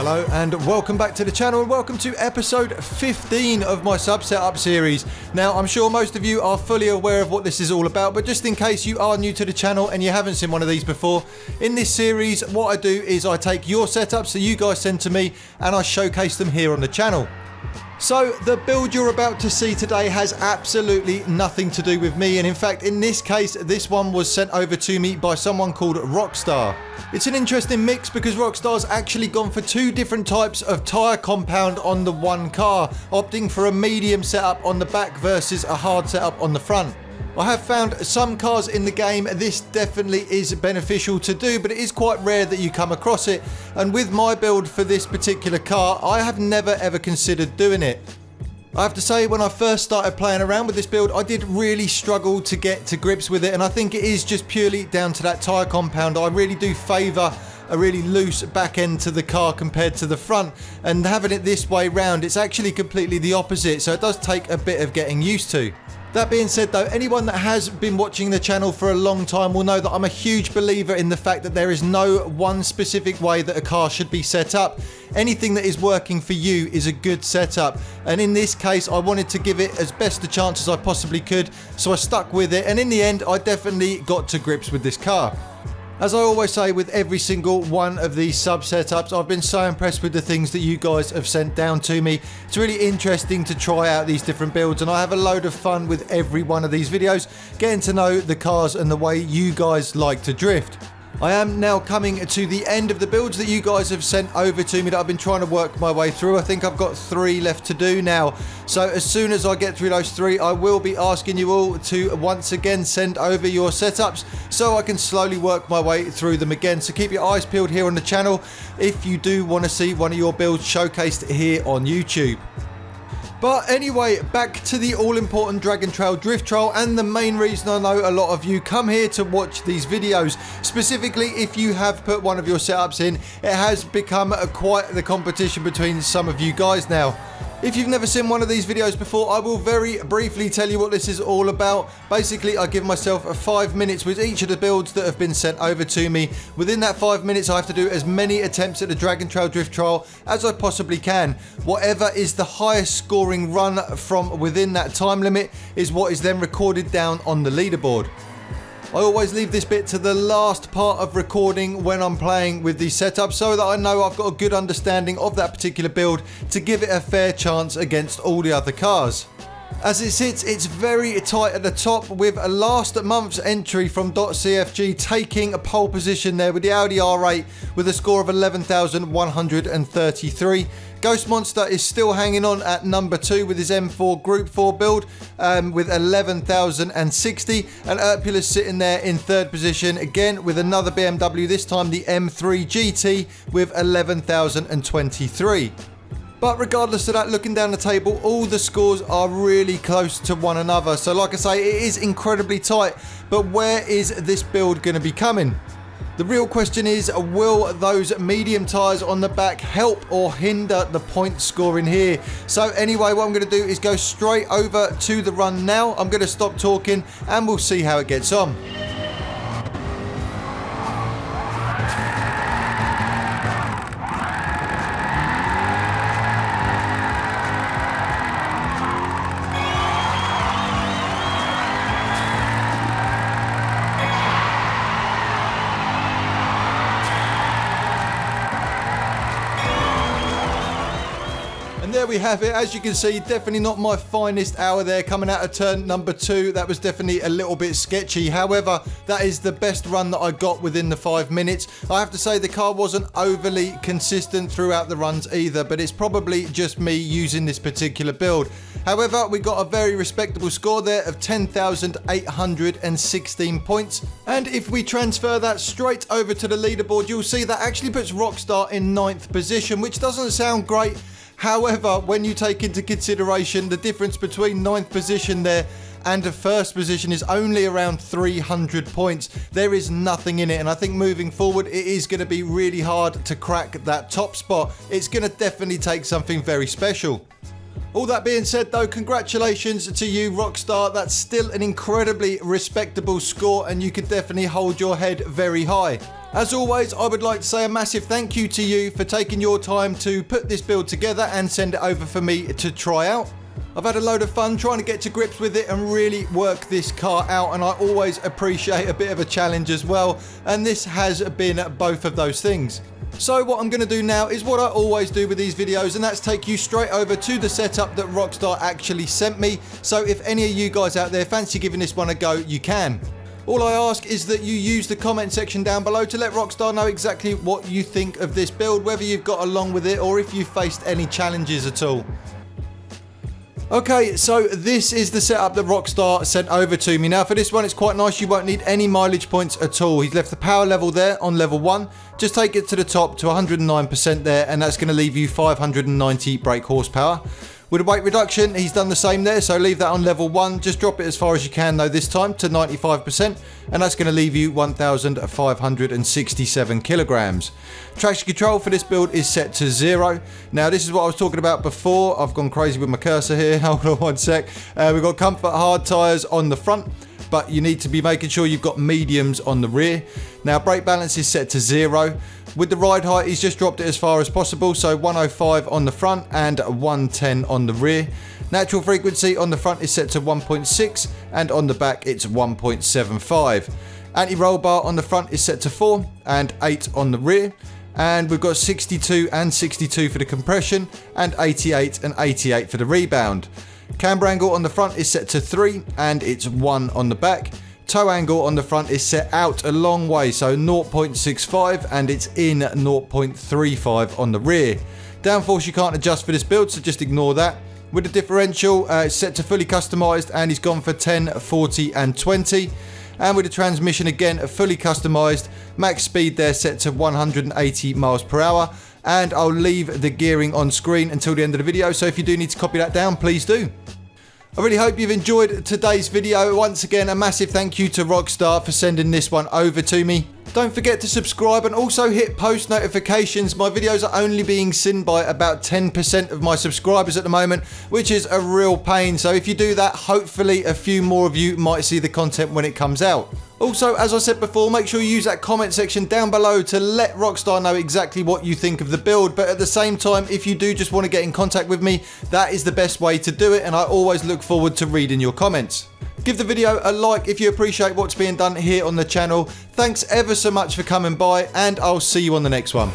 Hello and welcome back to the channel and welcome to episode 15 of my sub setup series. Now I'm sure most of you are fully aware of what this is all about, but just in case you are new to the channel and you haven't seen one of these before, in this series what I do is I take your setups that you guys send to me and I showcase them here on the channel. So the build you're about to see today has absolutely nothing to do with me, and in fact in this case this one was sent over to me by someone called Rockstrr. It's an interesting mix because Rockstrr's actually gone for two different types of tyre compound on the one car, opting for a medium setup on the back versus a hard setup on the front. I have found some cars in the game this definitely is beneficial to do, but it is quite rare that you come across it, and with my build for this particular car I have never ever considered doing it. I have to say, when I first started playing around with this build I did really struggle to get to grips with it, and I think it is just purely down to that tyre compound. I really do favour a really loose back end to the car compared to the front, and having it this way round it's actually completely the opposite, so it does take a bit of getting used to. That being said though, anyone that has been watching the channel for a long time will know that I'm a huge believer in the fact that there is no one specific way that a car should be set up. Anything that is working for you is a good setup, and in this case I wanted to give it as best a chance as I possibly could, so I stuck with it, and in the end I definitely got to grips with this car. As I always say with every single one of these sub setups, I've been so impressed with the things that you guys have sent down to me. It's really interesting to try out these different builds, and I have a load of fun with every one of these videos, getting to know the cars and the way you guys like to drift. I am now coming to the end of the builds that you guys have sent over to me that I've been trying to work my way through. I think I've got 3 left to do now. So as soon as I get through those 3, I will be asking you all to once again send over your setups so I can slowly work my way through them again. So keep your eyes peeled here on the channel if you do want to see one of your builds showcased here on YouTube. But anyway, back to the all-important Dragon Trail Drift Trial, and the main reason I know a lot of you come here to watch these videos. Specifically, if you have put one of your setups in, it has become quite the competition between some of you guys now. If you've never seen one of these videos before, I will very briefly tell you what this is all about. Basically, I give myself 5 minutes with each of the builds that have been sent over to me. Within that 5 minutes, I have to do as many attempts at the Dragon Trail Drift Trial as I possibly can. Whatever is the highest scoring run from within that time limit is what is then recorded down on the leaderboard. I always leave this bit to the last part of recording when I'm playing with these setups, so that I know I've got a good understanding of that particular build to give it a fair chance against all the other cars. As it sits, it's very tight at the top, with a last month's entry from .cfg taking a pole position there with the Audi R8 with a score of 11,133. Ghost Monster is still hanging on at number 2 with his M4 Group 4 build with 11,060, and Erpula's sitting there in 3rd position again with another BMW, this time the M3 GT with 11,023. But regardless of that, looking down the table, all the scores are really close to one another. So like I say, it is incredibly tight, but where is this build going to be coming? The real question is, will those medium tyres on the back help or hinder the point scoring here? So anyway, what I'm going to do is go straight over to the run now. I'm going to stop talking and we'll see how it gets on. There we have it. As you can see, definitely not my finest hour there coming out of turn number 2. That was definitely a little bit sketchy. However, that is the best run that I got within the 5 minutes. I have to say the car wasn't overly consistent throughout the runs either, but it's probably just me using this particular build. However, we got a very respectable score there of 10,816 points. And if we transfer that straight over to the leaderboard, you'll see that actually puts Rockstrr in 9th position, which doesn't sound great. However, when you take into consideration the difference between 9th position there and the 1st position is only around 300 points, there is nothing in it, and I think moving forward it is going to be really hard to crack that top spot. It's going to definitely take something very special. All that being said though, congratulations to you Rockstrr. That's still an incredibly respectable score and you could definitely hold your head very high. As always, I would like to say a massive thank you to you for taking your time to put this build together and send it over for me to try out. I've had a load of fun trying to get to grips with it and really work this car out, and I always appreciate a bit of a challenge as well, and this has been both of those things. So what I'm going to do now is what I always do with these videos, and that's take you straight over to the setup that Rockstrr actually sent me. So if any of you guys out there fancy giving this one a go, you can. All I ask is that you use the comment section down below to let Rockstrr know exactly what you think of this build, whether you've got along with it or if you've faced any challenges at all. Okay, so this is the setup that Rockstrr sent over to me. Now for this one, it's quite nice. You won't need any mileage points at all. He's left the power level there on level 1. Just take it to the top to 109% there, and that's going to leave you 590 brake horsepower. With a weight reduction, he's done the same there, so leave that on level 1. Just drop it as far as you can though this time to 95%, and that's going to leave you 1,567 kilograms. Traction control for this build is set to 0. Now this is what I was talking about before. I've gone crazy with my cursor here. Hold on one sec. We've got comfort hard tyres on the front, but you need to be making sure you've got mediums on the rear. Now brake balance is set to 0. With the ride height, he's just dropped it as far as possible, so 105 on the front and 110 on the rear. Natural frequency on the front is set to 1.6 and on the back it's 1.75. Anti-roll bar on the front is set to 4 and 8 on the rear. And we've got 62 and 62 for the compression and 88 and 88 for the rebound. Camber angle on the front is set to 3 and it's 1 on the back. Toe angle on the front is set out a long way, so 0.65 and it's in 0.35 on the rear. Downforce you can't adjust for this build, so just ignore that. With the differential, it's set to fully customised and he's gone for 10, 40 and 20. And with the transmission again, fully customised, max speed there set to 180 miles per hour. And I'll leave the gearing on screen until the end of the video, so if you do need to copy that down, please do. I really hope you've enjoyed today's video. Once again, a massive thank you to Rockstrr for sending this one over to me. Don't forget to subscribe and also hit post notifications. My videos are only being seen by about 10% of my subscribers at the moment, which is a real pain. So if you do that, hopefully a few more of you might see the content when it comes out. Also, as I said before, make sure you use that comment section down below to let Rockstrr know exactly what you think of the build. But at the same time, if you do just want to get in contact with me, that is the best way to do it, and I always look forward to reading your comments. Give the video a like if you appreciate what's being done here on the channel. Thanks ever so much for coming by, and I'll see you on the next one.